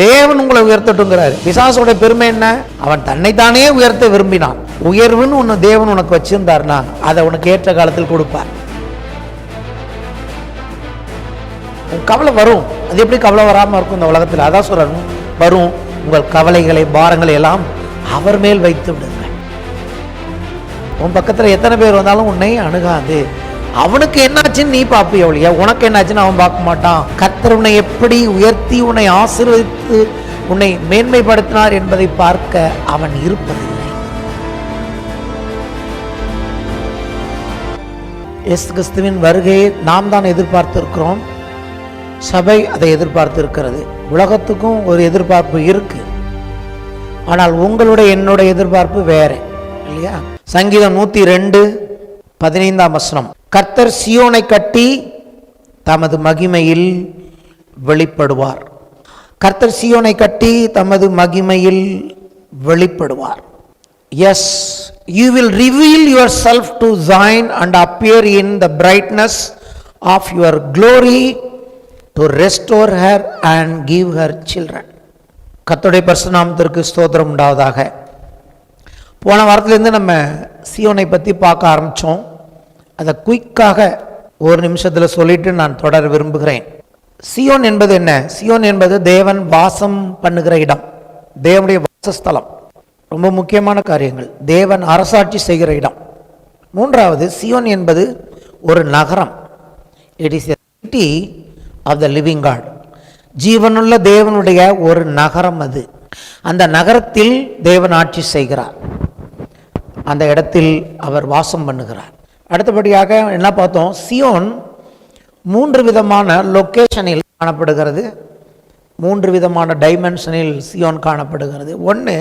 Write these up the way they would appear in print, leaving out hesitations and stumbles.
தேவன் உங்களை உயர்த்தட்டுங்கிறாரு. பிசாசோட பெருமை என்ன? அவன் தன்னைத்தானே உயர்த்த விரும்பினான். உயர்வுன்னு ஒன்று தேவன் உனக்கு வச்சிருந்தாருன்னா அதை உனக்கு ஏற்ற காலத்தில் கொடுப்பார். கவலை வரும். அது எப்படி கவலை வராமல் இருக்கும் இந்த உலகத்தில்? அதான் சொல்றாரு, வரும். உங்கள் கவலைகளை பாரங்களை எல்லாம் அவர் மேல் வைத்து விடுங்கள். உன் பக்கத்தில் எத்தனை பேர் வந்தாலும் உன்னை அணுகாது. அவனுக்கு என்னாச்சுன்னு நீ பார்ப்பிய ஒழிய உனக்கு என்னாச்சுன்னு அவன் பார்க்க மாட்டான். கர்த்தர் உன்னை எப்படி உயர்த்தி உன்னை ஆசீர்வதித்து உன்னை மேன்மைப்படுத்தினார் என்பதை பார்க்க அவன் இருப்பதில்லை. இயேசு கிறிஸ்துவின் வருகையை நாம் தான் எதிர்பார்த்து இருக்கிறோம். சபை அதை எதிர்பார்த்து இருக்கிறது. உலகத்துக்கும் ஒரு எதிர்பார்ப்பு இருக்கு. ஆனால் உங்களுடைய என்னுடைய எதிர்பார்ப்பு வேற இல்லையா? சங்கீதம் 102:15 கர்த்தர் சியோனை கட்டி தமது மகிமையில் வெளிப்படுவார். கர்த்தர் சியோனை கட்டி தமது மகிமையில் வெளிப்படுவார். Yes, you will reveal yourself to Zion and appear in the brightness of your glory to restore her and give her children. கர்த்தருடைய பரிசுத்த நாமத்திற்கு ஸ்தோத்திரம் உண்டாவதாக. போன வாரத்திலிருந்து நம்ம சியோனை பற்றி பார்க்க ஆரம்பித்தோம். அதை குயிக்காக ஒரு நிமிஷத்தில் சொல்லிட்டு நான் தொடர விரும்புகிறேன். சியோன் என்பது என்ன? சியோன் என்பது தேவன் வாசம் பண்ணுகிற இடம், தேவனுடைய வாசஸ்தலம். ரொம்ப முக்கியமான காரியங்கள். தேவன் அரசாட்சி செய்கிற இடம். மூன்றாவது, சியோன் என்பது ஒரு நகரம். It is a city of the living God. ஜீவனுள்ள தேவனுடைய ஒரு நகரம் அது. அந்த நகரத்தில் தேவன் ஆட்சி செய்கிறார். அந்த இடத்தில் அவர் வாசம் பண்ணுகிறார். அடுத்தபடியாக என்ன பார்த்தோம்? சியோன் 3 விதமான லொக்கேஷனில் காணப்படுகிறது. 3 விதமான டைமென்ஷனில் சியோன் காணப்படுகிறது. ஒன்று,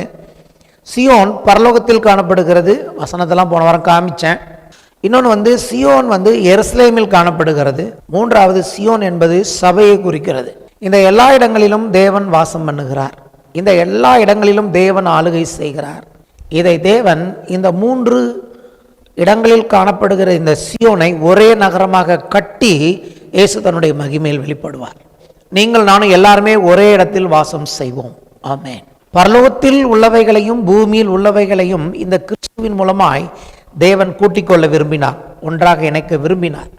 சியோன் பரலோகத்தில் காணப்படுகிறது. வசனத்தெல்லாம் போன வாரம் காமிச்சேன். இன்னொன்று சியோன் எருசலேமில் காணப்படுகிறது. மூன்றாவது, சியோன் என்பது சபையை குறிக்கிறது. இந்த எல்லா இடங்களிலும் தேவன் வாசம் பண்ணுகிறார். இந்த எல்லா இடங்களிலும் தேவன் ஆளுகை செய்கிறார். இதை தேவன் இந்த 3 இடங்களில் காணப்படுகிற இந்த சியோனை ஒரே நகரமாக கட்டி இயேசு தன்னுடைய மகிமையில் வெளிப்படுவார். நீங்கள் நானும் எல்லாருமே ஒரே இடத்தில் வாசம் செய்வோம். ஆமென். பரலோகத்தில் உள்ளவைகளையும் பூமியில் உள்ளவைகளையும் இந்த கிறிஸ்துவின் மூலமாய் தேவன் கூட்டிக் கொள்ள விரும்பினார், ஒன்றாக இணைக்க விரும்பினார்.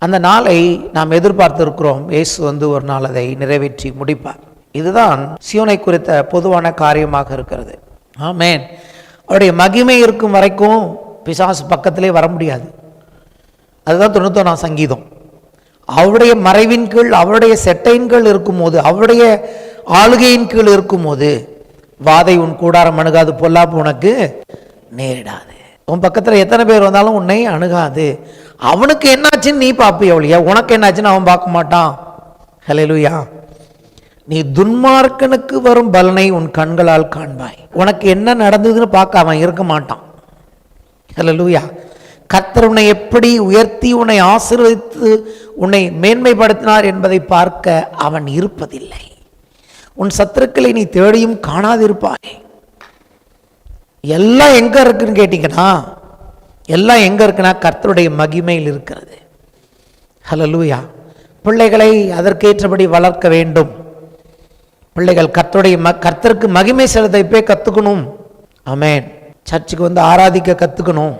அந்த நாளை நாம் எதிர்பார்த்திருக்கிறோம். இயேசு ஒரு நாள் அதை நிறைவேற்றி முடிப்பார். இதுதான் சியோனை குறித்த பொதுவான காரியமாக இருக்கிறது. ஆமென். அவருடைய மகிமை இருக்கும் வரைக்கும் பிசாசு பக்கத்திலே வர முடியாது. அதுதான் 91 சங்கீதம். அவருடைய மறைவின் கீழ், அவருடைய செட்டையின் கீழ் இருக்கும்போது, அவருடைய ஆளுகையின் கீழ் இருக்கும்போது, வாதை உன் கூடாரம் அணுகாது, பொல்லாப்பு உனக்கு நேரிடாது. உன் பக்கத்தில் எத்தனை பேர் வந்தாலும் உன்னை அணுகாது. அவனுக்கு என்னாச்சுன்னு நீ பார்ப்பிய ஒழிய உனக்கு என்னாச்சுன்னு அவன் பார்க்க மாட்டான். ஹல்லேலூயா. நீ துன்மார்க்கனுக்கு வரும் பலனை உன் கண்களால் காண்பாய். உனக்கு என்ன நடந்ததுன்னு பார்க்க அவன் இருக்க மாட்டான். ஹல்லேலூயா. கர்த்தர் உன்னை எப்படி உயர்த்தி உன்னை ஆசீர்வதித்து உன்னை மேன்மைப்படுத்தினார் என்பதை பார்க்க அவன் இருப்பதில்லை. உன் சத்துருக்களை நீ தேடியும் காணாதிருப்பாய். எல்லாம் எங்க இருக்குன்னு கேட்டீங்கன்னா, எல்லாம் எங்க இருக்குன்னா கர்த்தருடைய மகிமையில் இருக்கிறது. ஹல்லேலூயா. பிள்ளைகளை அதற்கேற்றபடி வளர்க்க வேண்டும். பிள்ளைகள் கர்த்தருக்கு மகிமை செலுத்த கற்றுக்கணும். ஆமென். சர்ச்சுக்கு ஆராதிக்க கற்றுக்கணும்.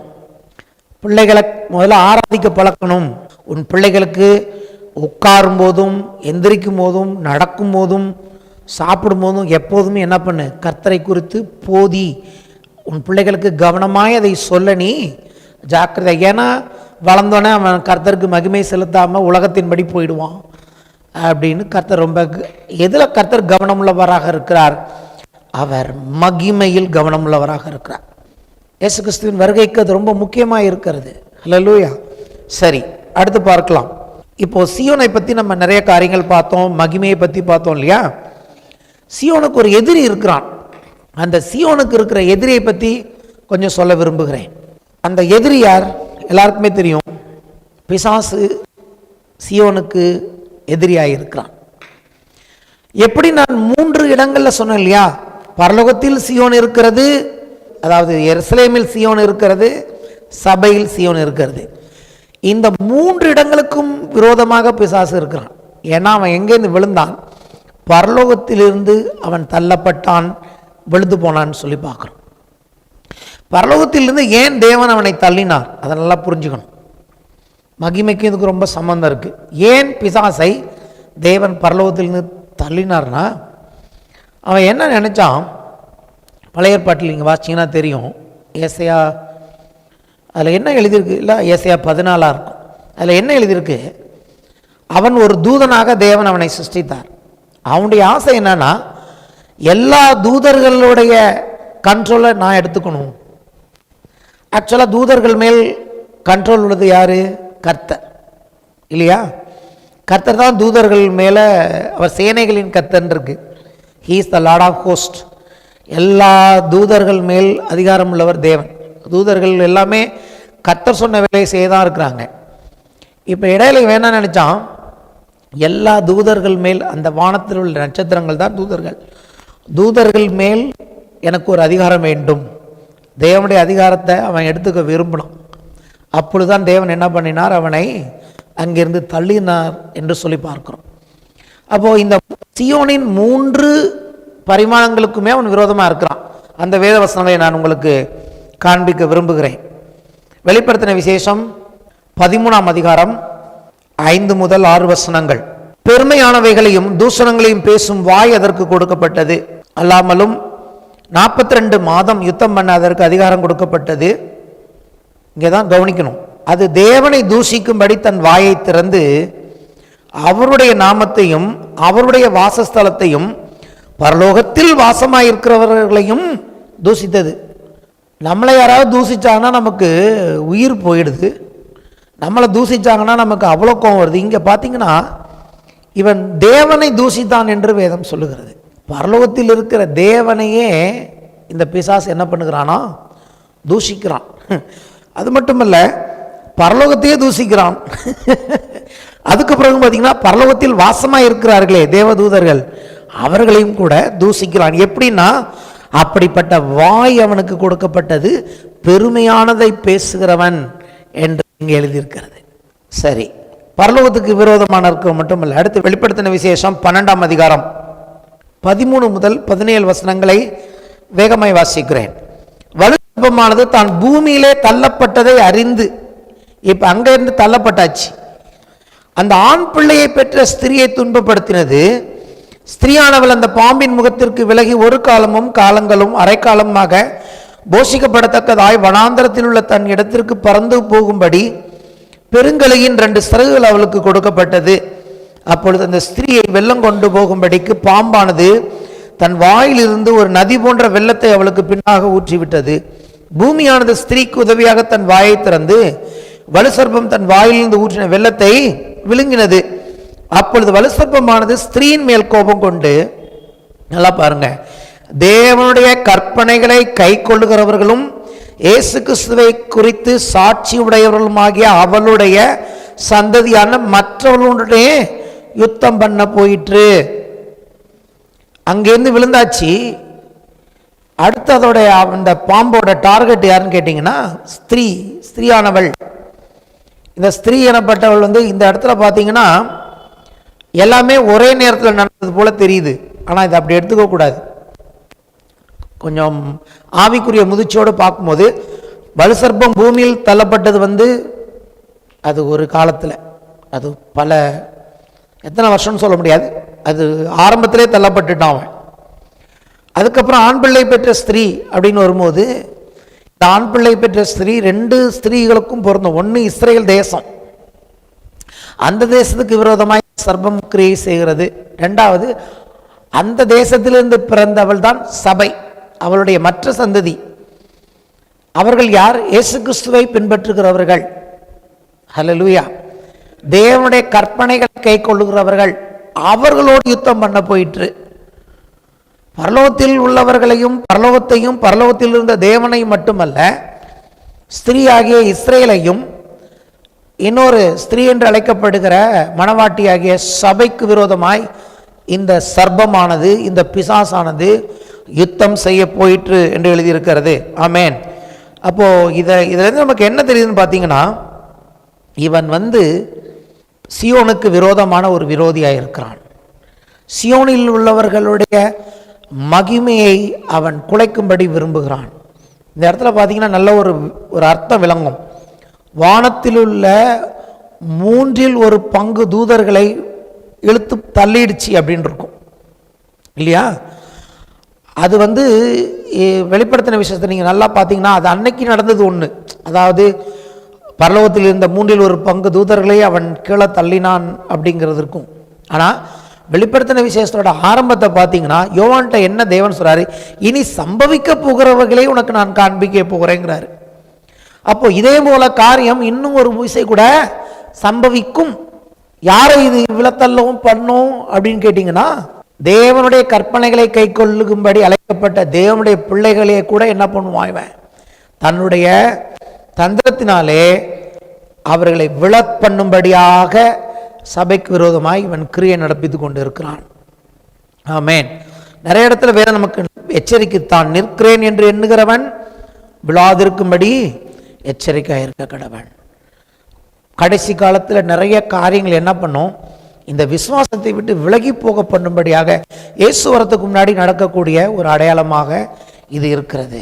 பிள்ளைகளை முதல்ல ஆராதிக்க பழக்கணும். உன் பிள்ளைகளுக்கு உட்காரும் போதும், எந்திரிக்கும் போதும், நடக்கும் போதும், சாப்பிடும் போதும் எப்போதுமே என்ன பண்ணு? கர்த்தரை குறித்து போதி. உன் பிள்ளைகளுக்கு கவனமாய் அதை சொல்ல நீ ஜாக்கிரதை. ஏன்னா வளர்ந்தோன்னே அவன் கர்த்தருக்கு மகிமை செலுத்தாமல் உலகத்தின்படி போயிடுவான் அப்படின்னு கர்த்தர் ரொம்ப எதில் கர்த்தர் கவனமுள்ளவராக இருக்கிறார்? அவர் மகிமையில் கவனமுள்ளவராக இருக்கிறார். இயேசு கிறிஸ்துவின் வருகைக்கு அது ரொம்ப முக்கியமாக இருக்கிறது. ஹல்லேலூயா. சரி, அடுத்து பார்க்கலாம். இப்போ சியோனை பற்றி நம்ம நிறைய காரியங்கள் பார்த்தோம், மகிமையை பற்றி பார்த்தோம் இல்லையா? சியோனுக்கு ஒரு எதிரி இருக்கிறான். அந்த சியோனுக்கு இருக்கிற எதிரியை பற்றி கொஞ்சம் சொல்ல விரும்புகிறேன். அந்த எதிரி யார்? எல்லாருக்குமே தெரியும். பிசாசு சியோனுக்கு எதிரியாக இருக்கிறான். எப்படி நான் 3 இடங்களில் சொன்னேன் இல்லையா? பரலோகத்தில் சியோன் இருக்கிறது, அதாவது எருசலேமில் சியோன் இருக்கிறது, சபையில் சியோன் இருக்கிறது. இந்த 3 இடங்களுக்கும் விரோதமாக பிசாசு இருக்கிறான். ஏன்னா அவன் எங்கேருந்து விழுந்தான்? பரலோகத்திலிருந்து அவன் தள்ளப்பட்டான், விழுந்து போனான்னு சொல்லி பார்க்குறோம். பரலோகத்திலிருந்து ஏன் தேவன் அவனை தள்ளினார் அதை நல்லா புரிஞ்சுக்கணும். மகிமைக்கு இதுக்கு ரொம்ப சம்பந்தம் இருக்குது. ஏன் பிசாசை தேவன் பரலோகத்திலிருந்து தள்ளினார்னா, அவன் என்ன நினச்சான், பழைய ஏற்பாட்டில் நீங்கள் வாசிச்சிங்கன்னா தெரியும். ஏசையா அதில் என்ன எழுதியிருக்கு, இல்லை ஏசையா 14 இருக்கும். அதில் என்ன எழுதியிருக்கு, அவன் ஒரு தூதனாக தேவன் அவனை சிருஷ்டித்தார். அவனுடைய ஆசை என்னன்னா, எல்லா தூதர்களுடைய கண்ட்ரோலை நான் எடுத்துக்கணும். ஆக்சுவலாக தூதர்கள் மேல் கண்ட்ரோல் உள்ளது யார்? கர்த்தர் இல்லையா? கர்த்தர் தான் தூதர்கள் மேலே, அவர் சேனைகளின் கர்த்தன் இருக்கு. He is the Lord of host. எல்லா தூதர்கள் மேல் அதிகாரம் உள்ளவர் தேவன். தூதர்கள் எல்லாமே கர்த்தர் சொன்ன வேலையை செய்ய தான் இருக்கிறாங்க. இப்போ இடையில வேணா நினச்சான், எல்லா தூதர்கள் மேல், அந்த வானத்தில் உள்ள நட்சத்திரங்கள் தான் தூதர்கள், தூதர்கள் மேல் எனக்கு ஒரு அதிகாரம் வேண்டும். தேவனுடைய அதிகாரத்தை அவன் எடுத்துக்க விரும்பினான். அப்பொழுதுதான் தேவன் என்ன பண்ணினார், அவனை அங்கிருந்து தள்ளினார் என்று சொல்லி பார்க்கிறோம். அப்போது இந்த சீயோனின் 3 பரிமாணங்களுக்குமே அவன் விரோதமாக இருக்கிறான். அந்த வேத வசனங்களை நான் உங்களுக்கு காண்பிக்க விரும்புகிறேன். வெளிப்படுத்தின விசேஷம் 13ஆம் அதிகாரம் 5 முதல் 6 வசனங்கள். பெருமையானவைகளையும் தூஷணங்களையும் பேசும் வாய் அதற்கு கொடுக்கப்பட்டது, அல்லாமலும் 42 மாதம் யுத்தம் பண்ண அதற்கு அதிகாரம் கொடுக்கப்பட்டது. இங்கே தான் கவனிக்கணும். அது தேவனை தூஷிக்கும்படி தன் வாயை திறந்து அவருடைய நாமத்தையும் அவருடைய வாசஸ்தலத்தையும் பரலோகத்தில் வாசமாயிருக்கிறவர்களையும் தூஷித்தது. நம்மளை யாராவது தூஷிச்சாங்கன்னா நமக்கு உயிர் போயிடுது. நம்மளை தூஷிச்சாங்கன்னா நமக்கு அவ்வளோ கோவம் வருது. இங்கே பார்த்தீங்கன்னா இவன் தேவனை தூஷித்தான் என்று வேதம் சொல்லுகிறது. பரலோகத்தில் இருக்கிற தேவனையே இந்த பிசாசு என்ன பண்ணுகிறானா, தூஷிக்கிறான். அது மட்டுமல்ல, பரலோகத்தையே தூஷிக்கிறான். அதுக்கு பிறகு பார்த்தீங்கன்னா பரலோகத்தில் வாசமாக இருக்கிறார்களே தேவதூதர்கள், அவர்களையும் கூட தூஷிக்கிறான். எப்படின்னா, அப்படிப்பட்ட வாய் அவனுக்கு கொடுக்கப்பட்டது, பெருமையானதை பேசுகிறவன் என்று இங்கே எழுதியிருக்கிறது. சரி, பரலோகத்துக்கு விரோதமான இருக்க மட்டுமல்ல. அடுத்து வெளிப்படுத்தின விசேஷம் 12ஆம் அதிகாரம் 13 முதல் 17 வசனங்களை வேகமாய் வாசிக்கிறேன். வலுசர்ப்பமானது தான் பூமியிலே தள்ளப்பட்டதை அறிந்து, இப்ப அங்க இருந்து தள்ளப்பட்டாச்சு, அந்த ஆண் பிள்ளையை பெற்ற ஸ்திரியை துன்பப்படுத்தினது. ஸ்திரியானவள் அந்த பாம்பின் முகத்திற்கு விலகி ஒரு காலமும் காலங்களும் அரைக்காலமாக போஷிக்கப்படத்தக்கதாய் வனாந்தரத்தில் உள்ள தன் இடத்திற்கு பறந்து போகும்படி பெருங்கலையின் 2 சிறகுகள் அவளுக்கு கொடுக்கப்பட்டது. அப்பொழுது அந்த ஸ்திரியை வெள்ளம் கொண்டு போகும்படிக்கு பாம்பானது தன் வாயிலிருந்து ஒரு நதி போன்ற வெள்ளத்தை அவளுக்கு பின்னாக ஊற்றிவிட்டது. பூமியானது ஸ்திரீக்கு உதவியாக தன் வாயை திறந்து வலுசர்ப்பம் தன் வாயிலிருந்து ஊற்றின வெள்ளத்தை விழுங்கினது. அப்பொழுது வலுசர்ப்பமானது ஸ்திரீயின் மேல் கோபம் கொண்டு, நல்லா பாருங்க, தேவனுடைய கற்பனைகளை கை கொள்ளுகிறவர்களும் இயேசு கிறிஸ்துவை குறித்து சாட்சி உடையவர்களுமாகிய அவளுடைய சந்ததியான மற்றவர்களுடைய யுத்தம் பண்ண போயிற்று. அங்கேருந்து விழுந்தாச்சு. அடுத்து அதோடைய அந்த பாம்போட டார்கெட் யாருன்னு கேட்டிங்கன்னா ஸ்திரீயானவள். இந்த ஸ்திரீ எனப்பட்டவள் இந்த இடத்துல பார்த்தீங்கன்னா எல்லாமே ஒரே நேரத்தில் நடந்தது போல தெரியுது. ஆனால் இதை அப்படி எடுத்துக்க கூடாது. கொஞ்சம் ஆவிக்குரிய முதிர்ச்சியோடு பார்க்கும்போது வலுசர்ப்பம் பூமியில் தள்ளப்பட்டது அது ஒரு காலத்தில், அது பல எத்தனை வருஷம்னு சொல்ல முடியாது, அது ஆரம்பத்திலே தள்ளப்பட்டுட்டான் அவன். அதுக்கப்புறம் ஆண் பிள்ளை பெற்ற ஸ்திரீ அப்படின்னு வரும்போது, இந்த ஆண் பிள்ளை பெற்ற ஸ்திரீ 2 ஸ்திரீகளுக்கும் பொருந்தும். ஒன்று இஸ்ரேல் தேசம், அந்த தேசத்துக்கு விரோதமாய் சர்ப்பம் கிரியை செய்கிறது. 2வது, அந்த தேசத்திலிருந்து பிறந்தவள் தான் சபை, அவளுடைய மற்ற சந்ததி. அவர்கள் யார்? இயேசு கிறிஸ்துவை பின்பற்றுகிறவர்கள். ஹல்லேலூயா. தேவனுடைய கற்பனைகள் கை கொள்ளுகிறவர்கள். அவர்களோடு யுத்தம் பண்ண போயிற்று. பரலோகத்தில் உள்ளவர்களையும் பரலோகத்தையும் பரலோகத்தில் இருந்த தேவனையும் மட்டுமல்ல, ஸ்திரீயாகிய இஸ்ரேலையும் இன்னொரு ஸ்திரீ என்று அழைக்கப்படுகிற மணவாட்டியாகிய சபைக்கு விரோதமாய் இந்த சர்ப்பமானது, இந்த பிசாசானது யுத்தம் செய்ய போயிற்று என்று எழுதியிருக்கிறது. ஆமேன். அப்போ இதிலிருந்து நமக்கு என்ன தெரியுதுன்னு பார்த்தீங்கன்னா, இவன் சீயோனுக்கு விரோதமான ஒரு விரோதியாக இருக்கிறான். சியோனில் உள்ளவர்களுடைய மகிமையை அவன் குலைக்கும்படி விரும்புகிறான். இந்த இடத்துல பார்த்தீங்கன்னா நல்ல ஒரு அர்த்தம் விளங்கும். வானத்தில் உள்ள 1/3 தூதர்களை இழுத்து தள்ளிடுச்சு அப்படின்னு இருக்கும் இல்லையா? அது வெளிப்படுத்தின விஷயத்தை நீங்கள் நல்லா பார்த்தீங்கன்னா அது அன்னைக்கு நடந்தது ஒன்று. அதாவது பரலோகத்தில் இருந்த 1/3 தூதர்களை அவன் கீழே தள்ளினான் அப்படிங்கிறது இருக்கும். ஆனால் வெளிப்படுத்தின விசேஷத்தோட ஆரம்பத்தை பார்த்தீங்கன்னா யோவான்ட்ட என்ன தேவன் சொல்றாரு, இனி சம்பவிக்க போகிறவர்களே உனக்கு நான் காண்பிக்க போகிறேங்கிறாரு. அப்போ இதே போல காரியம் இன்னும் ஒரு விசை கூட சம்பவிக்கும். யாரை இது விழத்தள்ளவும் பண்ணும் அப்படின்னு கேட்டீங்கன்னா, தேவனுடைய கற்பனைகளை கை கொள்ளும்படி அழைக்கப்பட்ட தேவனுடைய பிள்ளைகளே கூட என்ன பண்ணுவான், இவன் தன்னுடைய தந்திரத்தினாலே அவர்களை விழப் பண்ணும்படியாக சபைக்கு விரோதமாய் இவன் கிரியை நடப்பித்து கொண்டு இருக்கிறான். ஆமென். நிறைய இடத்துல வேற நமக்கு எச்சரிக்கை, தான் நிற்கிறேன் என்று எண்ணுகிறவன் விழாதிருக்கும்படி எச்சரிக்கையாக இருக்க கடவன். கடைசி காலத்தில் நிறைய காரியங்கள் என்ன பண்ணும், இந்த விசுவாசத்தை விட்டு விலகி போக பண்ணும்படியாக இயேசு வரத்துக்கு முன்னாடி நடக்கக்கூடிய ஒரு அடையாளமாக இது இருக்கிறது.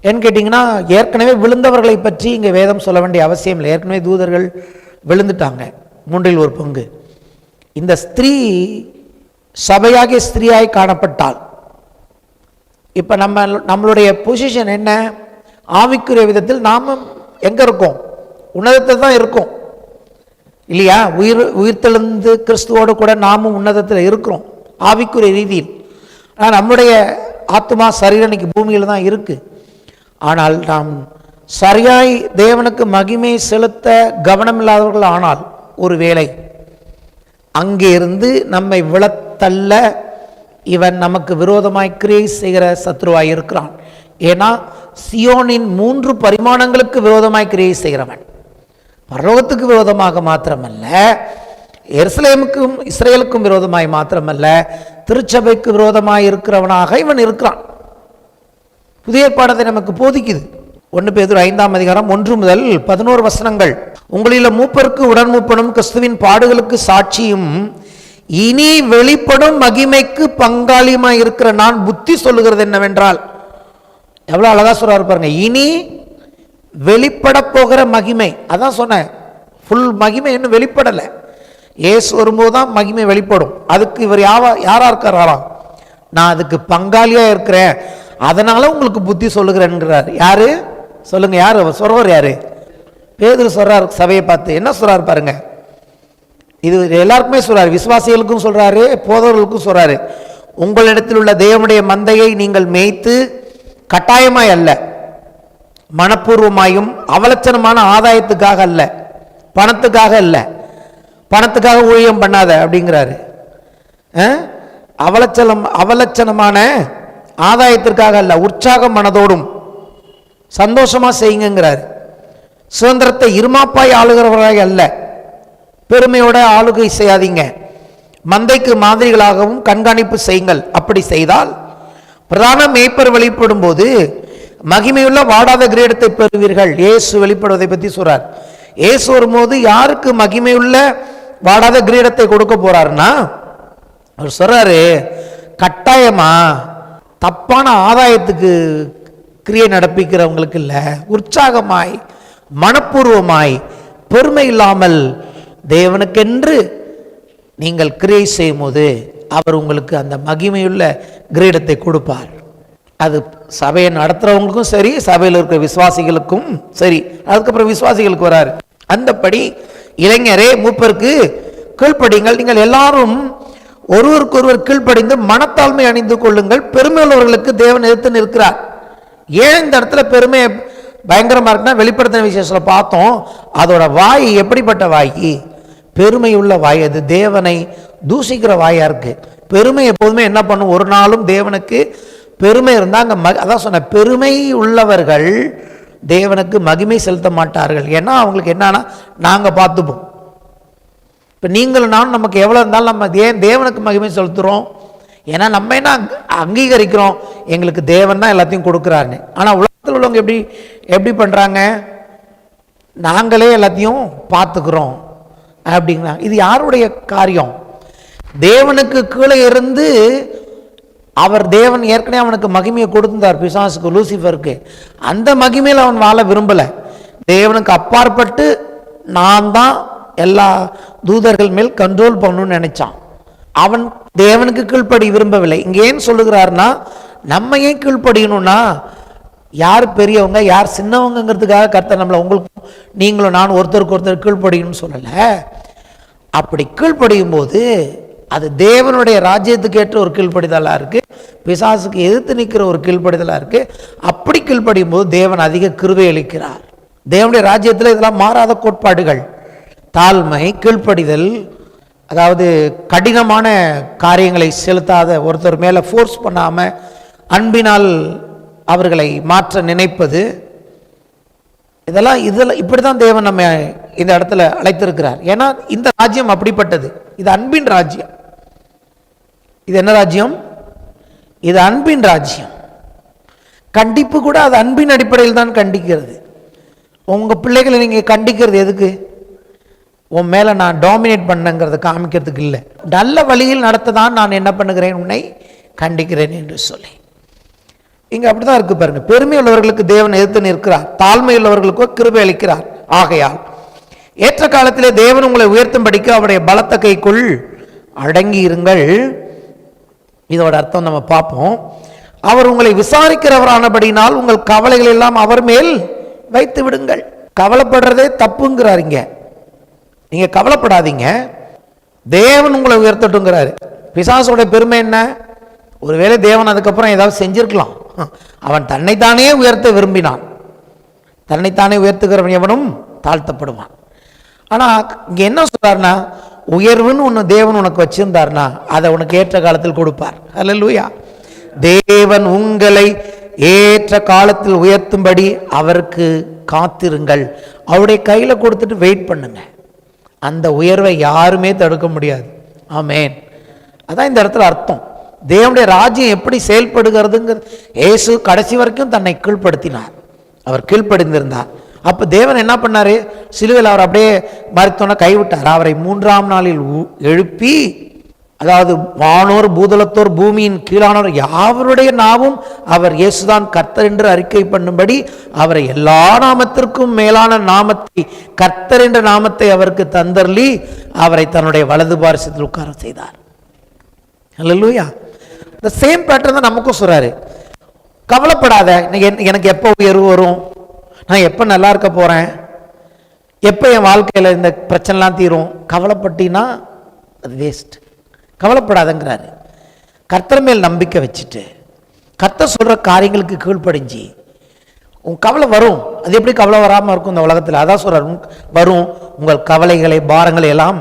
ஏன்னு கேட்டிங்கன்னா, ஏற்கனவே விழுந்தவர்களை பற்றி இங்கே வேதம் சொல்ல வேண்டிய அவசியம் இல்லை. ஏற்கனவே தூதர்கள் விழுந்துட்டாங்க 1/3. இந்த ஸ்திரீ சபையாகிய ஸ்திரீயாய் காணப்பட்டாள். இப்போ நம்மளுடைய பொசிஷன் என்ன? ஆவிக்குரிய விதத்தில் நாம் எங்கே இருக்கோம்? உன்னதத்தில் தான் இருக்கோம் இல்லையா? உயிர்த்தெழுந்து கிறிஸ்துவோடு கூட நாமும் உன்னதத்தில் இருக்கிறோம் ஆவிக்குரிய ரீதியில். ஆனால் நம்முடைய ஆத்மா சரீரம் இன்னைக்கு பூமியில் தான் இருக்குது. ஆனால் நாம் சரியாய் தேவனுக்கு மகிமை செலுத்த கவனம் இல்லாதவர்கள் ஆனால் ஒருவேளை அங்கே இருந்து நம்மை விழத்தள்ள இவன் நமக்கு விரோதமாய் கிரியை செய்கிற சத்ருவாய் இருக்கிறான். ஏன்னா சியோனின் 3 பரிமாணங்களுக்கு விரோதமாய் கிரியை செய்கிறவன், பரலோகத்துக்கு விரோதமாக மாத்திரமல்ல, எருசலேமுக்கும் இஸ்ரேலுக்கும் விரோதமாய் மாத்திரமல்ல, திருச்சபைக்கு விரோதமாய் இருக்கிறவனாக இவன் இருக்கிறான். புதிய பாடத்தை நமக்கு போதிக்குது. 1 பேதுரு 5:1-11 உங்களில் மூப்பருக்கு உடன் மூப்பனும் கிறிஸ்துவின் பாடுகளுக்கு சாட்சியும் இனி வெளிப்படும் மகிமைக்கு பங்காளியுமாய் இருக்கிற நான் புத்தி சொல்லுகிறது என்னவென்றால், எவ்வளவு அழகா சொல்றாரு பாருங்க. இனி வெளிப்பட போகிற மகிமை, அதான் சொன்னேன், ஃபுல் மகிமை இன்னும் வெளிப்படலை. ஏசு வரும்போது தான் மகிமை வெளிப்படும். அதுக்கு இவர் யாரா இருக்கிறாராம்? நான் அதுக்கு பங்காளியா இருக்கிறேன், அதனால உங்களுக்கு புத்தி சொல்லுகிறேன்கிறார். யாரு சொல்லுங்க? யாரு சொல்றவர்? யாரு? பேதுரு சொல்றார். சபையை பார்த்து என்ன சொல்றாரு பாருங்க. இது எல்லாருக்குமே சொல்றாரு, விசுவாசிகளுக்கும் சொல்றாரு, போதவர்களுக்கும் சொல்றாரு. உங்களிடத்தில் உள்ள தேவனுடைய மந்தையை நீங்கள் மேய்த்து கட்டாயமாய் அல்ல, மனப்பூர்வமாயும் அவலட்சணமான ஆதாயத்துக்காக அல்ல, பணத்துக்காக அல்ல, பணத்துக்காக ஊழியம் பண்ணாத அப்படிங்கிறாரு. அவலட்சணமான ஆதாயத்திற்காக அல்ல, உற்சாக மனதோடும் சந்தோஷமா செய்யுங்கிறார். சுதந்திரத்தை இருமாப்பாய் ஆளுகிறவராக அல்ல, பெருமையோட ஆளுகை செய்யாதீங்க. மந்தைக்கு மாதிரிகளாகவும் கண்காணிப்பு செய்யுங்கள். அப்படி செய்தால் பிரதான மேய்ப்பர் வெளிப்படும் போது மகிமையுள்ள வாடாத கிரீடத்தை பெறுவீர்கள். இயேசு வெளிப்படுவதை பற்றி சொல்றார். இயேசு வரும்போது யாருக்கு மகிமையுள்ள வாடாத கிரீடத்தை கொடுக்க போறாருன்னா, அவர் சொல்றாரு, கட்டாயமா தப்பான ஆதாயத்துக்கு கிரியை நடப்பிக்கிறவங்களுக்கு இல்லை, உற்சாகமாய் மனப்பூர்வமாய் பெருமை இல்லாமல் தேவனுக்கென்று நீங்கள் கிரியை செய்யும் போது அவர் உங்களுக்கு அந்த மகிமையுள்ள கிரீடத்தை கொடுப்பார். அது சபையை நடத்துறவங்களுக்கும் சரி, சபையில் இருக்கிற விசுவாசிகளுக்கும் சரி. அதுக்கப்புறம் விசுவாசிகளுக்கு வராரு. அந்தபடி இளைஞரே மூப்பருக்கு கீழ்ப்படிங்கள், நீங்கள் எல்லாரும் ஒருவருக்கொருவர் கீழ்ப்படிந்து மனத்தாழ்மை அணிந்து கொள்ளுங்கள், பெருமை உள்ளவர்களுக்கு தேவன் எதிர்த்து நிற்கிறார். ஏன் இந்த இடத்துல பெருமை பயங்கரமா இருக்குன்னா, வெளிப்படுத்தின விசேஷத்தில் பார்த்தோம், அதோட வாய் எப்படிப்பட்ட வாய்? பெருமை உள்ள வாய். அது தேவனை தூஷிக்கிற வாயா இருக்கு. பெருமை எப்போதுமே என்ன பண்ணும்? ஒரு நாளும் தேவனுக்கு பெருமை இருந்தாங்க. அதான் சொன்ன, பெருமை உள்ளவர்கள் தேவனுக்கு மகிமை செலுத்த மாட்டார்கள். ஏன்னா அவங்களுக்கு என்னன்னா, நாங்க பார்த்துப்போம். இப்போ நீங்களும் நானும் நமக்கு எவ்வளோ இருந்தாலும் நம்ம ஏன் தேவனுக்கு மகிமை செலுத்துகிறோம்? ஏன்னா நம்ம என்ன அங்கீகரிக்கிறோம், எங்களுக்கு தேவன் தான் எல்லாத்தையும் கொடுக்குறாருன்னு. ஆனால் உலகத்தில் உள்ளவங்க எப்படி பண்ணுறாங்க? நாங்களே எல்லாத்தையும் பார்த்துக்கிறோம் அப்படிங்கிறாங்க. இது யாருடைய காரியம்? தேவனுக்கு கீழே இருந்து தேவன் ஏற்கனவே அவனுக்கு மகிமையை கொடுத்திருந்தார், பிசாசுக்கு, லூசிஃபருக்கு. அந்த மகிமையில் அவன் வாழ விரும்பல. தேவனுக்கு அப்பாற்பட்டு நான் தான் எல்லா தூதர்கள் மேல் கண்ட்ரோல் பண்ணணும்னு நினைச்சான். அவன் தேவனுக்கு கீழ்ப்படி விரும்பவில்லை. இங்கே ஏன் சொல்லுகிறார்னா, நம்ம ஏன் கீழ்ப்படியணும்னா, யார் பெரியவங்க யார் சின்னவங்கிறதுக்காக கர்த்தர் நம்மளை உங்களுக்கு நீங்களும் நான் ஒருத்தருக்கு ஒருத்தர் கீழ்ப்படியணும்னு சொல்லலை. அப்படி கீழ்ப்படியும் போது அது தேவனுடைய ராஜ்யத்துக்கு ஏற்ற ஒரு கீழ்ப்படிதலாக இருக்குது, பிசாசுக்கு எதிர்த்து நிற்கிற ஒரு கீழ்ப்படிதலாக இருக்குது. அப்படி கீழ்ப்படியும் போது தேவன் அதிக கிருபை அளிக்கிறார். தேவனுடைய ராஜ்யத்தில் இதெல்லாம் மாறாத கோட்பாடுகள். தாழ்மை, கீழ்ப்படிதல், அதாவது கடினமான காரியங்களை செலுத்தாத, ஒருத்தர் மேலே ஃபோர்ஸ் பண்ணாமல் அன்பினால் அவர்களை மாற்ற நினைப்பது, இதெல்லாம் இப்படி தான் தேவன் நம்ம இந்த இடத்துல அழைத்திருக்கிறார். ஏன்னா இந்த ராஜ்யம் அப்படிப்பட்டது. இது அன்பின் ராஜ்யம். இது என்ன ராஜ்யம்? இது அன்பின் ராஜ்யம். கண்டிப்பு கூட அது அன்பின் அடிப்படையில் தான் கண்டிக்கிறது. உங்கள் பிள்ளைகளை நீங்கள் கண்டிக்கிறது எதுக்கு? உன் மேலே நான் டாமினேட் பண்ணங்கிறத காமிக்கிறதுக்கு இல்லை. நல்ல வழியில் நடத்த தான் நான் என்ன பண்ணுகிறேன், உன்னை கண்டிக்கிறேன் என்று சொல்லி. இங்கே அப்படி தான் இருக்குது பாருங்க. பெருமை உள்ளவர்களுக்கு தேவன் எதிர்த்து நிற்கிறார், தாழ்மை உள்ளவர்களுக்கோ கிருபை அளிக்கிறார். ஆகையால் ஏற்ற காலத்திலே தேவன் உங்களை உயர்த்தும்படிக்கு அவருடைய பலத்த கைக்குள் அடங்கி இருங்கள். இதோட அர்த்தம் நம்ம பார்ப்போம். அவர் உங்களை விசாரிக்கிறவரானபடினால் உங்கள் கவலைகள் எல்லாம் அவர் மேல் வைத்து விடுங்கள். கவலைப்படுறதே தப்புங்கிறார். இங்க நீங்க கவலைப்படாதீங்க, தேவன் உங்களை உயர்த்தட்டுங்கிறாரு. பிசாசோட பெருமை என்ன? ஒருவேளை தேவன் அதுக்கப்புறம் ஏதாவது செஞ்சிருக்கலாம். அவன் தன்னைத்தானே உயர்த்த விரும்பினான். தன்னைத்தானே உயர்த்துகிறவன் எவனும் தாழ்த்தப்படுவான். ஆனால் இங்கே என்ன சொல்றாருன்னா, உயர்வுன்னு ஒன்று தேவன் உனக்கு வச்சிருந்தார்னா அதை உனக்கு ஏற்ற காலத்தில் கொடுப்பார். அல்லேலூயா. தேவன் உங்களை ஏற்ற காலத்தில் உயர்த்தும்படி அவருக்கு காத்திருங்கள். அவருடைய கையில் கொடுத்துட்டு வெயிட் பண்ணுங்க. அந்த உயர்வை யாருமே தடுக்க முடியாது. ஆமேன். அதான் இந்த இடத்துல அர்த்தம். தேவனுடைய ராஜ்யம் எப்படி செயல்படுகிறதுங்கிற, இயேசு கடைசி வரைக்கும் தன்னை கீழ்ப்படுத்தினார். அவர் கீழ்ப்படிந்திருந்தார். அப்போ தேவன் என்ன பண்ணாரு? சிலுவையில் அவர் அப்படியே மரித்தோன கைவிட்டார். அவரை 3ஆம் நாளில் எழுப்பி, அதாவது வானோர் பூதலத்தோர் பூமியின் கீழானோர் யாவருடைய நாவும் அவர் இயேசுதான் கர்த்தர் என்று அறிக்கை பண்ணும்படி அவரை எல்லா நாமத்திற்கும் மேலான நாமத்தை, கர்த்தர் என்ற நாமத்தை அவருக்கு தந்தர்லி அவரை தன்னுடைய வலது பாரிசத்தில் உட்கார செய்தார். அல்லேலூயா. இந்த சேம் பேட்டர்ன் தான் நமக்கும் சொல்றாரு. கவலைப்படாத, எனக்கு எப்போ உயர்வு வரும், நான் எப்போ நல்லா இருக்க போறேன், எப்போ என் வாழ்க்கையில் இந்த பிரச்சனைலாம் தீரும், கவலைப்பட்டினா அது வேஸ்ட். கவலைப்படாதங்கிறாரு. கர்த்தர் மேல் நம்பிக்கை வச்சுட்டு கர்த்தர் சொல்ற காரியங்களுக்கு கீழ்ப்படிஞ்சு உன் கவலை வரும். அது எப்படி கவலை வராமல் இருக்கும் இந்த உலகத்தில்? அதான் சொல்றாரு, வரும். உங்கள் கவலைகளை பாரங்களை எல்லாம்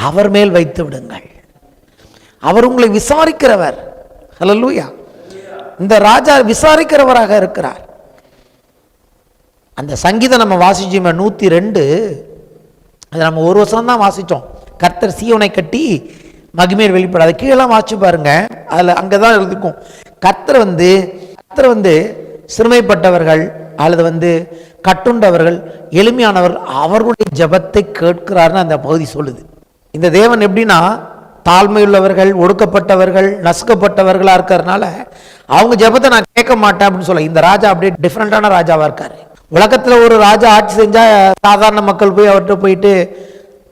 அவர் மேல் வைத்து விடுங்கள். அவர் உங்களை விசாரிக்கிறவர். ஹல்லேலூயா. இந்த ராஜா விசாரிக்கிறவராக இருக்கிறார். அந்த சங்கீதம் நம்ம வாசிச்சோம் 102, அது நம்ம ஒரு வருஷம் தான் வாசித்தோம். கர்த்தர் சீயோனை கட்டி மகிமையில் வெளிப்பட, அதை கீழே வாசிச்சு பாருங்க. அதில் அங்கே தான் இருக்கும், கர்த்தர் வந்து சிறுமைப்பட்டவர்கள் அல்லது கட்டுண்டவர்கள், எளிமையானவர், அவர்களுடைய ஜெபத்தை கேட்கிறார்னு அந்த பகுதி சொல்லுது. இந்த தேவன் எப்படின்னா, தாழ்மையுள்ளவர்கள், ஒடுக்கப்பட்டவர்கள், நசுக்கப்பட்டவர்களாக இருக்கிறதுனால அவங்க ஜெபத்தை நான் கேட்க மாட்டேன் அப்படின்னு சொல்ல. இந்த ராஜா அப்படியே டிஃப்ரெண்டான ராஜாவாக இருக்காரு. உலகத்தில் ஒரு ராஜா ஆட்சி செஞ்சால் சாதாரண மக்கள் போய் அவர்கிட்ட போயிட்டு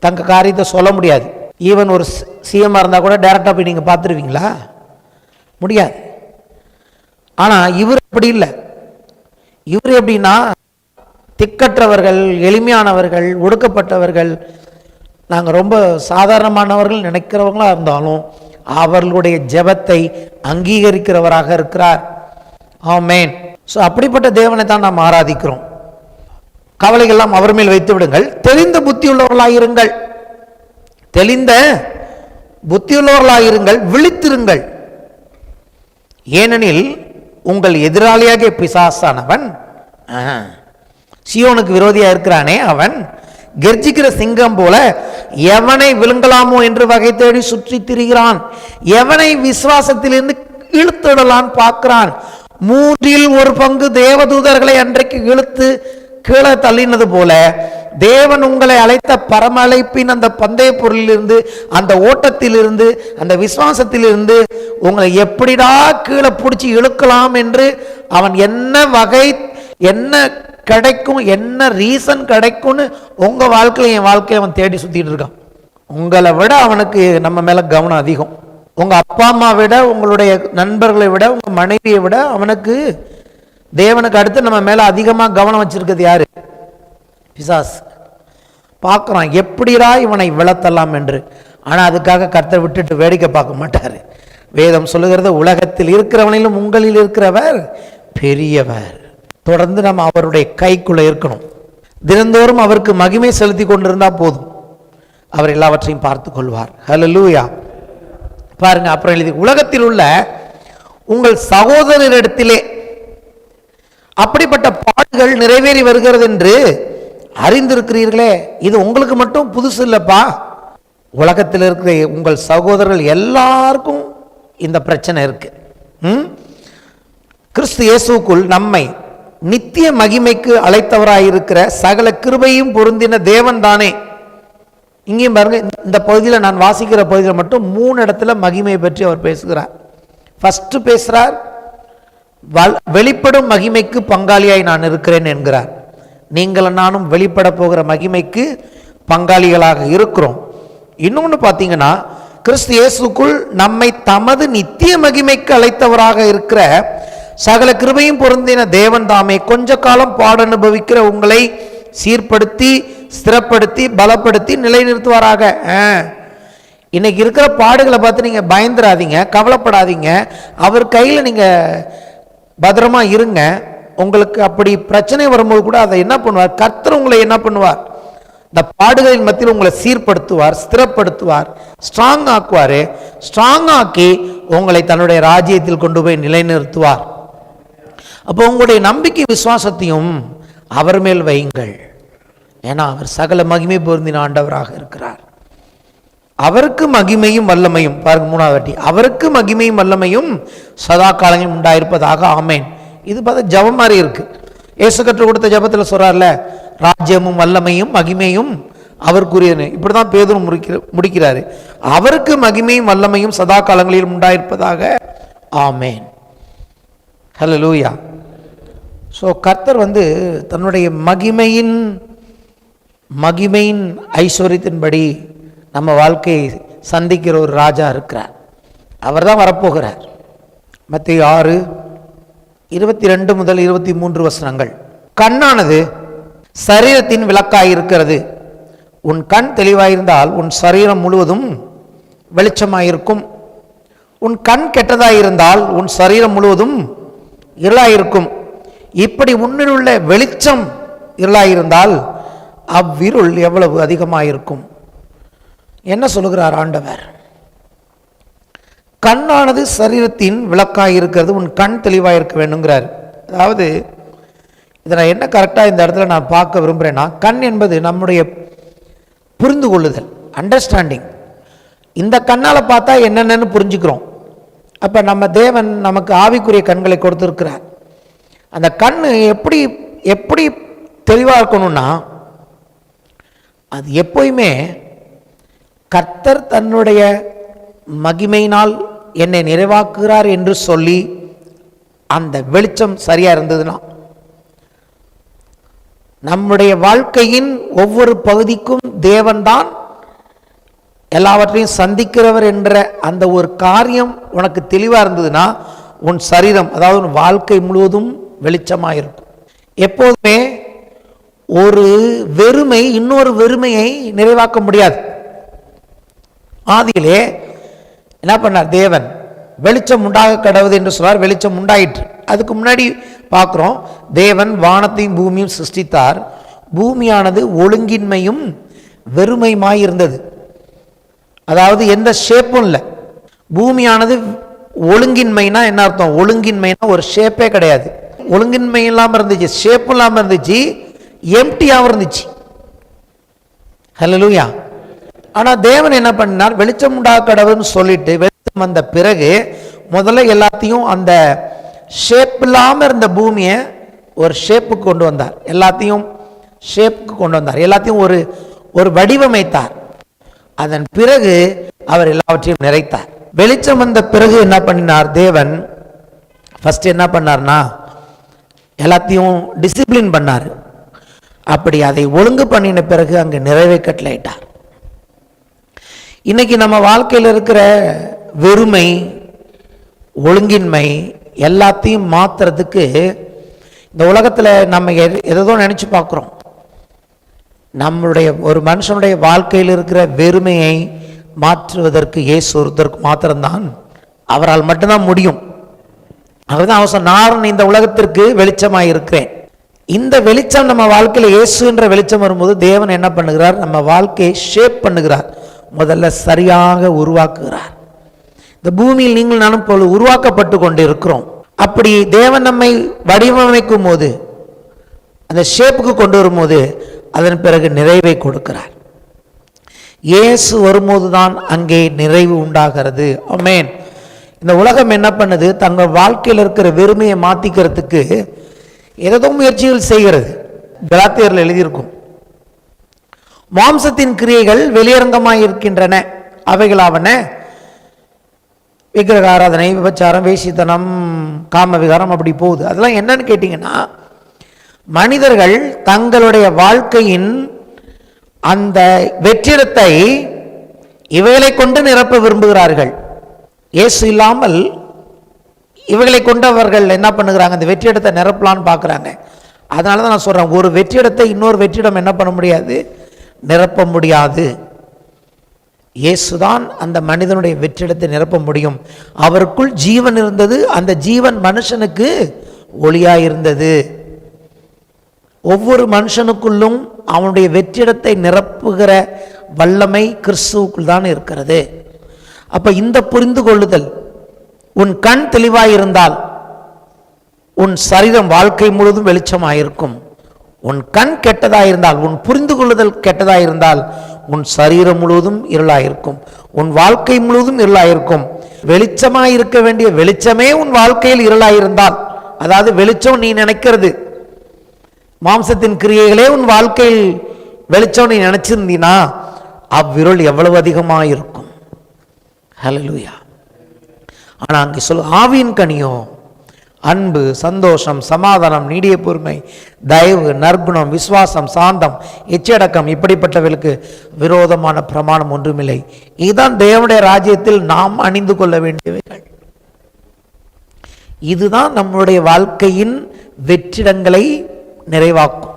தங்க காரியத்தை சொல்ல முடியாது. ஈவன் ஒரு சிஎம்மாக இருந்தால் கூட டைரெக்டாக போய் நீங்கள் பார்த்துருவீங்களா? முடியாது. ஆனால் இவர் அப்படி இல்லை. இவர் எப்படின்னா, திக்கற்றவர்கள், எளிமையானவர்கள், ஒடுக்கப்பட்டவர்கள், நாங்கள் ரொம்ப சாதாரணமானவர்கள் நினைக்கிறவங்களாக இருந்தாலும் அவர்களுடைய ஜெபத்தை அங்கீகரிக்கிறவராக இருக்கிறார். ஆமென். ஸோ அப்படிப்பட்ட தேவனை தான் நாம் ஆராதிக்கிறோம். கவலைகள்லாம் அவர் மேல் வைத்து விடுங்கள், தெளிந்த புத்தியுள்ளவர்களாயிருங்கள். தெளிந்த புத்தியுள்ளவர்களாயிருங்கள், விழித்திருங்கள். ஏனெனில் உங்கள் எதிராளியாக பிசாசானவன், சீயோனுக்கு விரோதியாக இருக்கிறானே, அவன் கெர்ஜிக்கிற சிங்கம் போல எவனை விழுங்கலாமோ என்று வகை தேடி சுற்றி திரிகிறான். எவனை விசுவாசத்திலிருந்து இழுத்துடலான் பார்க்கிறான். 1/3 தேவதூதர்களை அன்றைக்கு இழுத்து கீழே தள்ளினது போல தேவன் உங்களை அழைத்த பரம அழைப்பின் அந்த பந்தய பொருளிலிருந்து, அந்த ஓட்டத்திலிருந்து, அந்த விசுவாசத்திலிருந்து உங்களை எப்படிடா கீழே பிடிச்சி இழுக்கலாம் என்று அவன் என்ன வகை, என்ன கிடைக்கும், என்ன ரீசன் கிடைக்கும்னு உங்க வாழ்க்கையில என் வாழ்க்கையில அவன் தேடி சுத்திட்டு இருக்கான். உங்களை விட அவனுக்கு நம்ம மேல கவனம் அதிகம். உங்க அப்பா அம்மா விட, உங்களுடைய நண்பர்களை விட, உங்க மனைவியை விட அவனுக்கு, தேவனுக்கு அடுத்து நம்ம மேல அதிகமா கவனம் வச்சிருக்கிறது யாரு? பிசாசு. பார்க்குறான் எப்படிடா இவனை விளத்தலாம் என்று. ஆனால் அதுக்காக கர்த்தர் விட்டுட்டு வேடிக்கை பார்க்க மாட்டார். வேதம் சொல்லுகிறது, உலகத்தில் இருக்கிறவனிலும் உங்களில் இருக்கிறவர் பெரியவர். தொடர்ந்து நம்ம அவருடைய கைக்குள்ள இருக்கணும். தினந்தோறும் அவருக்கு மகிமை செலுத்தி கொண்டிருந்தா போதும், அவர் எல்லாவற்றையும் பார்த்து கொள்வார். ஹல்லேலூயா. பாருங்க, அப்புறம் எழுதி, உலகத்தில் உள்ள உங்கள் சகோதரரிடத்திலே அப்படிப்பட்ட பாடுகள் நிறைவேறி வருகிறது என்று அறிந்திருக்கிறீர்களே. இது உங்களுக்கு மட்டும் புதுசு இல்லப்பா. உலகத்தில் இருக்கிற உங்கள் சகோதரர்கள் எல்லாருக்கும் இந்த பிரச்சனை இருக்கு. கிறிஸ்து இயேசுக்குள் நம்மை நித்திய மகிமைக்கு அழைத்தவராயிருக்கிற சகல கிருபையும் பொருந்தின தேவன் தானே. இங்கேயும் பாருங்க, இந்த பகுதியில் நான் வாசிக்கிற பகுதியில் மட்டும் 3 இடத்துல மகிமையை பற்றி அவர் பேசுகிறார். ஃபர்ஸ்ட் பேசுறார், வெளிப்படும் மகிமைக்கு பங்காளியாய் நான் இருக்கிறேன் என்கிறார். நீங்கள் நானும் வெளிப்பட போகிற மகிமைக்கு பங்காளிகளாக இருக்கிறோம். இன்னொன்று பார்த்தீங்கன்னா, கிறிஸ்து இயேசுக்குள் நம்மை தமது நித்திய மகிமைக்கு அழைத்தவராக இருக்கிற சகல கிருபையும் பொருந்தின தேவன் தாமே கொஞ்ச காலம் பாட அனுபவிக்கிற உங்களை சீர்படுத்தி, ஸ்திரப்படுத்தி, பலப்படுத்தி நிலைநிறுத்துவாராக. இன்னைக்கு இருக்கிற பாடுகளை பார்த்து நீங்க பயந்துடாதீங்க, கவலைப்படாதீங்க. அவர் கையில் நீங்க பத்திரமா இருங்க. உங்களுக்கு அப்படி பிரச்சனை வரும்போது கூட அதை என்ன பண்ணுவார்? கர்த்தர் உங்களை என்ன பண்ணுவார்? இந்த பாடுகளின் மத்தியில் உங்களை சீர்படுத்துவார், ஸ்திரப்படுத்துவார், ஸ்ட்ராங் ஆக்குவார். ஸ்ட்ராங் ஆக்கி உங்களை தன்னுடைய ராஜ்யத்தில் கொண்டு போய் நிலைநிறுத்துவார். அப்போ உங்களுடைய நம்பிக்கை விசுவாசத்தையும் அவர் மேல் வையுங்கள். ஏன்னா அவர் சகல மகிமை பொருந்தின ஆண்டவராக இருக்கிறார். அவருக்கு மகிமையும் வல்லமையும், பாருங்க 3வது வாட்டி, அவருக்கு மகிமையும் வல்லமையும் சதா காலங்களும் உண்டாயிருப்பதாக ஆமேன். இது பார்த்தா ஜபம் மாதிரி இருக்கு. இயேசு கற்றுக் கொடுத்த ஜபத்தில் சொல்றார்ல, ராஜ்யமும் வல்லமையும் மகிமையும் அவருக்குரியது. இப்படிதான் பேதுரு முடிக்கிறாரு. அவருக்கு மகிமையும் வல்லமையும் சதா காலங்களிலும் உண்டாயிருப்பதாக ஆமேன். ஹல்லேலூயா. ஸோ கர்த்தர் தன்னுடைய மகிமையின் ஐஸ்வர்யத்தின்படி நம்ம வாழ்க்கையை சந்திக்கிற ஒரு ராஜா இருக்கிறார். அவர் தான் வரப்போகிறார். மத்தேயு 6:22 முதல் 23 வசனங்கள். கண்ணானது சரீரத்தின் விளக்காயிருக்கிறது. உன் கண் தெளிவாயிருந்தால் உன் சரீரம் முழுவதும் வெளிச்சமாயிருக்கும். உன் கண் கெட்டதாயிருந்தால் உன் சரீரம் முழுவதும் இருளாயிருக்கும். இப்படி உன்னில் உள்ள வெளிச்சம் இருளாயிருந்தால் அவ்விருள் எவ்வளவு அதிகமாயிருக்கும். என்ன சொல்லுகிறார் ஆண்டவர்? கண்ணானது சரீரத்தின் விளக்காயிருக்கிறது, உன் கண் தெளிவாயிருக்க வேண்டுங்கிறார். அதாவது இதை நான் என்ன கரெக்டாக இந்த இடத்துல நான் பார்க்க விரும்புகிறேன்னா, கண் என்பது நம்முடைய புரிந்து கொள்ளுதல், அண்டர்ஸ்டாண்டிங். இந்த கண்ணால் பார்த்தா என்னென்னு புரிஞ்சுக்கிறோம். அப்போ நம்ம தேவன் நமக்கு ஆவிக்குரிய கண்களை கொடுத்துருக்கிறார். அந்த கண் எப்படி தெளிவாக இருக்கணும்னா, அது எப்போயுமே கர்த்தர் தன்னுடைய மகிமையினால் என்னை நிறைவாக்குகிறார் என்று சொல்லி அந்த வெளிச்சம் சரியா இருந்ததுன்னா, நம்முடைய வாழ்க்கையின் ஒவ்வொரு பகுதிக்கும் தேவன்தான் எல்லாவற்றையும் சந்திக்கிறவர் என்ற அந்த ஒரு காரியம் உனக்கு தெளிவாக இருந்ததுன்னா, உன் சரீரம், அதாவது உன் வாழ்க்கை முழுவதும் வெளிச்சமாக இருக்கும். எப்போதுமே ஒரு வெறுமை இன்னொரு வெறுமையை நிறைவாக்க முடியாது. ஆதியிலே என்ன பண்ணார் தேவன்? வெளிச்சம் உண்டாக கடவுது என்று சொன்னார், வெளிச்சம் உண்டாயிற்று. அதுக்கு முன்னாடி பார்க்குறோம், தேவன் வானத்தையும் பூமியும் சிருஷ்டித்தார். பூமியானது ஒழுங்கின்மையும் வெறுமையுமாய் இருந்தது. அதாவது எந்த ஷேப்பும் இல்லை. பூமியானது ஒழுங்கின்மைனா என்ன அர்த்தம்? ஒழுங்கின்மைனா ஒரு ஷேப்பே கிடையாது. ஒழுங்கின்மை இல்லாமல் இருந்துச்சு, ஷேப் இல்லாமல் இருந்துச்சு, எம்டியாகவும் இருந்துச்சு. ஹல்லேலூயா. ஆனால் தேவன் என்ன பண்ணார்? வெளிச்சம் உண்டாக கடவுள்னு சொல்லிட்டு வெளிச்சம் வந்த பிறகு முதல்ல எல்லாத்தையும் அந்த ஷேப் இல்லாமல் இருந்த பூமியை ஒரு ஷேப்புக்கு கொண்டு வந்தார். எல்லாத்தையும் ஷேப்புக்கு கொண்டு வந்தார். எல்லாத்தையும் ஒரு ஒரு வடிவமைத்தார். அதன் பிறகு அவர் எல்லாவற்றையும் நிறைத்தார். வெளிச்சம் வந்த பிறகு என்ன பண்ணினார் தேவன்? ஃபர்ஸ்ட் என்ன பண்ணார்னா எல்லாத்தையும் டிசிப்ளின் பண்ணார். அப்படி அதை ஒழுங்கு பண்ணின பிறகு அங்கே நிறைவை கட்டளையிட்டார். இன்னைக்கு நம்ம வாழ்க்கையில் இருக்கிற வெறுமை, ஒழுங்கின்மை எல்லாத்தையும் மாத்துறதுக்கு இந்த உலகத்தில் நம்ம எதோ நினைச்சு பார்க்குறோம். நம்மளுடைய ஒரு மனுஷனுடைய வாழ்க்கையில் இருக்கிற வெறுமையை மாற்றுவதற்கு இயேசு ஒருத்தருக்கு மாத்திரம்தான், அவரால் மட்டும்தான் முடியும். அவர்தான் அவசரம், நான் இந்த உலகத்திற்கு வெளிச்சமாக இருக்கிறேன். இந்த வெளிச்சம் நம்ம வாழ்க்கையில் இயேசு என்ற வெளிச்சம் வரும்போது தேவன் என்ன பண்ணுகிறார்? நம்ம வாழ்க்கையை ஷேப் பண்ணுகிறார். முதல்ல சரியாக உருவாக்குகிறார். இந்த பூமியில் நீங்கள் நானும் போல உருவாக்கப்பட்டு கொண்டு இருக்கிறோம். அப்படி தேவன் நம்மை வடிவமைக்கும் போது, அந்த ஷேப்புக்கு கொண்டு வரும்போது அதன் பிறகு நிறைவை கொடுக்கிறார். இயேசு வரும்போது தான் அங்கே நிறைவு உண்டாகிறது. ஆமென். இந்த உலகம் என்ன பண்ணுது? தங்கள் வாழ்க்கையில் இருக்கிற வெறுமையை மாற்றிக்கிறதுக்கு ஏதோ முயற்சிகள் செய்கிறது. கலாத்தியரில் எழுதியிருக்கும், மாம்சத்தின் கிரியைகள் வெளியரங்கமாக இருக்கின்றன. அவைகளாவன விக்கிரக ஆராதனை, விபச்சாரம், வேசித்தனம், காம விகாரம், அப்படி போகுது. அதெல்லாம் என்னன்னு கேட்டிங்கன்னா, மனிதர்கள் தங்களுடைய வாழ்க்கையின் அந்த வெற்றிடத்தை இவைகளை கொண்டு நிரப்ப விரும்புகிறார்கள். இயேசு இல்லாமல் இவைகளை கொண்டு அவர்கள் என்ன பண்ணுகிறாங்க? அந்த வெற்றிடத்தை நிரப்பலான்னு பார்க்குறாங்க. அதனால தான் நான் சொல்கிறேன், ஒரு வெற்றிடத்தை இன்னொரு வெற்றிடம் என்ன பண்ண முடியாது? நிரப்ப முடியாது. இயேசுதான் அந்த மனிதனுடைய வெற்றிடத்தை நிரப்ப முடியும். அவருக்குள் ஜீவன் இருந்தது, அந்த ஜீவன் மனுஷனுக்கு ஒளியாயிருந்தது. ஒவ்வொரு மனுஷனுக்குள்ளும் அவனுடைய வெற்றிடத்தை நிரப்புகிற வல்லமை கிறிஸ்துவுக்குள் தான் இருக்கிறது. அப்ப இந்த புரிந்து கொள்ளுதல், உன் கண் தெளிவாயிருந்தால் உன் சரீரம் வாழ்க்கை முழுவதும் வெளிச்சமாயிருக்கும். உன் கண் கெட்டதாயிருந்தால், உன் புரிந்து கொள்ளுதல் கெட்டதாயிருந்தால் உன் சரீரம் முழுவதும் இருளாயிருக்கும், உன் வாழ்க்கை முழுவதும் இருளாயிருக்கும். வெளிச்சமாயிருக்க வேண்டிய வெளிச்சமே உன் வாழ்க்கையில் இருளாயிருந்தால், அதாவது வெளிச்சம் நீ நினைக்கிறது, மாம்சத்தின் கிரியைகளே உன் வாழ்க்கையில் வெளிச்சம் நீ நினைச்சிருந்தீனா அவ்விருள் எவ்வளவு அதிகமாக இருக்கும். ஹல்லேலூயா. ஆனா அங்கே சொல்லு, ஆவியின் கனியோ அன்பு, சந்தோஷம், சமாதானம், நீடிய பொறுமை, தயவு, நற்குணம், விசுவாசம், சாந்தம், இச்சடக்கம், இப்படிப்பட்டவர்களுக்கு விரோதமான பிரமாணம் ஒன்றுமில்லை. இதுதான் தேவனுடைய ராஜ்யத்தில் நாம் அணிந்து கொள்ள வேண்டியவைகள். இதுதான் நம்முடைய வாழ்க்கையின் வெற்றிடங்களை நிறைவாக்கும்.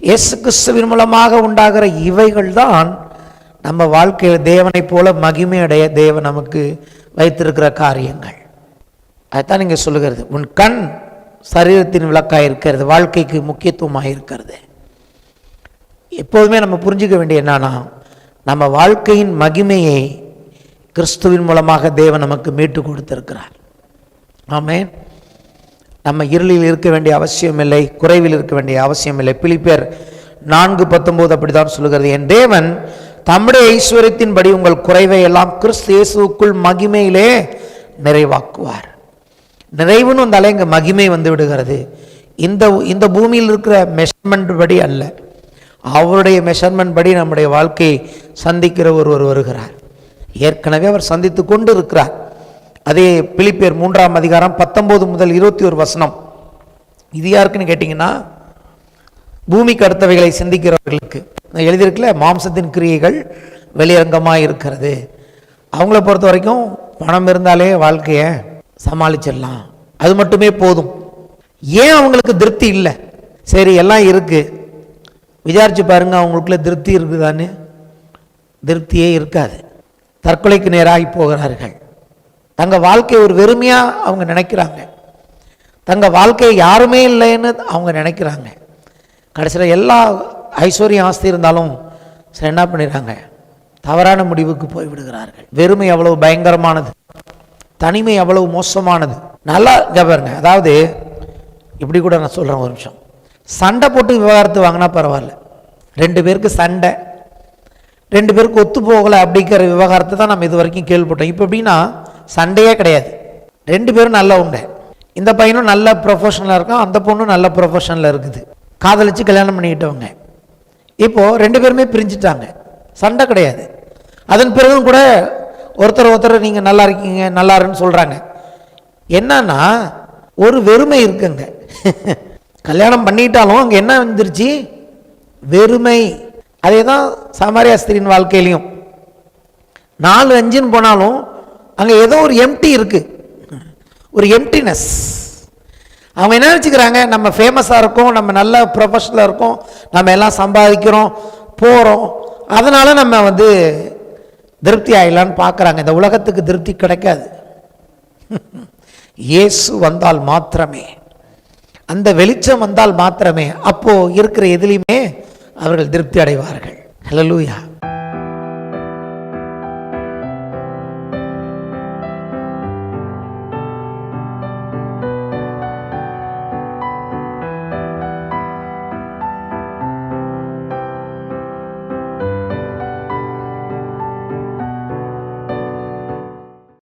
இயேசு கிறிஸ்துவின் மூலமாக உண்டாகிற இவைகள் தான் நம்ம வாழ்க்கையில் தேவனை போல மகிமையடைய தேவன் நமக்கு வைத்திருக்கிற காரியங்கள். அதுதான் நீங்க சொல்லுகிறது, உன் கண் சரீரத்தின் விளக்காக இருக்கிறது, வாழ்க்கைக்கு முக்கியத்துவமாக இருக்கிறது. எப்போதுமே நம்ம புரிஞ்சுக்க வேண்டிய என்னன்னா, நம்ம வாழ்க்கையின் மகிமையை கிறிஸ்துவின் மூலமாக தேவன் நமக்கு மீட்டு கொடுத்திருக்கிறார். ஆமென். நம்ம இருளில் இருக்க வேண்டிய அவசியம் இல்லை, குறைவில் இருக்க வேண்டிய அவசியம் இல்லை. பிலிப்பியர் 4:19 அப்படித்தான் சொல்லுகிறது, என் தேவன் தம்முடைய ஐஸ்வர்யத்தின்படி உங்கள் குறைவை எல்லாம் கிறிஸ்து இயேசுவுக்குள் மகிமையிலே நிறைவாக்குவார். நிறைவுன்னு வந்தாலே இங்கே மகிமை வந்து விடுகிறது. இந்த பூமியில் இருக்கிற மெஷர்மெண்ட் படி அல்ல, அவருடைய மெஷர்மெண்ட் படி நம்முடைய வாழ்க்கையை சந்திக்கிற ஒருவர் வருகிறார். ஏற்கனவே அவர் சந்தித்து கொண்டு இருக்கிறார். அதே பிலிப்பியர் 3:19-21 இது யாருக்குன்னு கேட்டிங்கன்னா, பூமிக்கு அடுத்தவைகளை சிந்திக்கிறவர்களுக்கு எழுதியிருக்கல, மாம்சத்தின் கிரியைகள் வெளியரங்கமாக இருக்கிறது. அவங்கள பொறுத்த வரைக்கும் பணம் இருந்தாலே வாழ்க்கையை சமாளிச்சிடலாம், அது மட்டுமே போதும். ஏன் அவங்களுக்கு திருப்தி இல்லை? சரி எல்லாம் இருக்கு, விசாரிச்சு பாருங்க அவங்களுக்குள்ள திருப்தி இருக்குதான்னு. திருப்தியே இருக்காது. தற்கொலைக்கு நேராகி போகிறார்கள். தங்க வாழ்க்கை ஒரு வெறுமையா அவங்க நினைக்கிறாங்க, தங்க வாழ்க்கை யாருமே இல்லைன்னு அவங்க நினைக்கிறாங்க. கடைசியில் எல்லா ஐஸ்வர்யம் ஆஸ்தி இருந்தாலும் சரி என்ன பண்ணிடுறாங்க? தவறான முடிவுக்கு போய்விடுகிறார்கள். வெறுமை அவ்வளவு பயங்கரமானது, தனிமை அவ்வளவு மோசமானது. நல்லா பாருங்க, அதாவது இப்படி கூட நான் சொல்கிறேன், ஒரு நிமிஷம். சண்டை போட்டு விவகாரத்து வாங்கினா பரவாயில்ல, 2 பேருக்கு சண்டை, 2 பேருக்கு ஒத்து போகலை அப்படிங்கிற விவகாரத்தை தான் நம்ம இது வரைக்கும் கேள்விப்பட்டோம். இப்போ எப்படின்னா சண்டையே கிடையாது, 2 பேரும் நல்லா உண்டு. இந்த பையனும் நல்ல ப்ரொஃபஷனலாக இருக்கான், அந்த பொண்ணும் நல்ல ப்ரொஃபஷனில் இருக்குது. காதலிச்சு கல்யாணம் பண்ணிக்கிட்டவங்க இப்போது 2 பேருமே பிரிஞ்சுட்டாங்க, சண்டை கிடையாது. அதன் பிறகும் கூட ஒருத்தர் நீங்கள் நல்லா இருக்கீங்க நல்லா இருன்னு சொல்கிறாங்க. என்னன்னா ஒரு வெறுமை இருக்குங்க. கல்யாணம் பண்ணிட்டாலும் அங்கே என்ன வந்துருச்சு? வெறுமை. அதே தான் சமாரியா ஸ்திரீயின் வாழ்க்கையிலையும் 4-5ன்னு போனாலும் அங்கே ஏதோ ஒரு எம்டி இருக்கு, ஒரு எம்டினஸ். அவங்க என்ன வச்சுக்கிறாங்க, நம்ம ஃபேமஸாக இருக்கோம், நம்ம நல்ல ப்ரொஃபஷனலாக இருக்கோம், நம்ம எல்லாம் சம்பாதிக்கிறோம் போகிறோம், அதனால் நம்ம திருப்தி ஆகிடலான்னு பார்க்குறாங்க. இந்த உலகத்துக்கு திருப்தி கிடைக்காது. இயேசு வந்தால் மாத்திரமே, அந்த வெளிச்சம் வந்தால் மாத்திரமே அப்போ இருக்கிற எதிலையுமே அவர்கள் திருப்தி அடைவார்கள். ஹல்லேலூயா.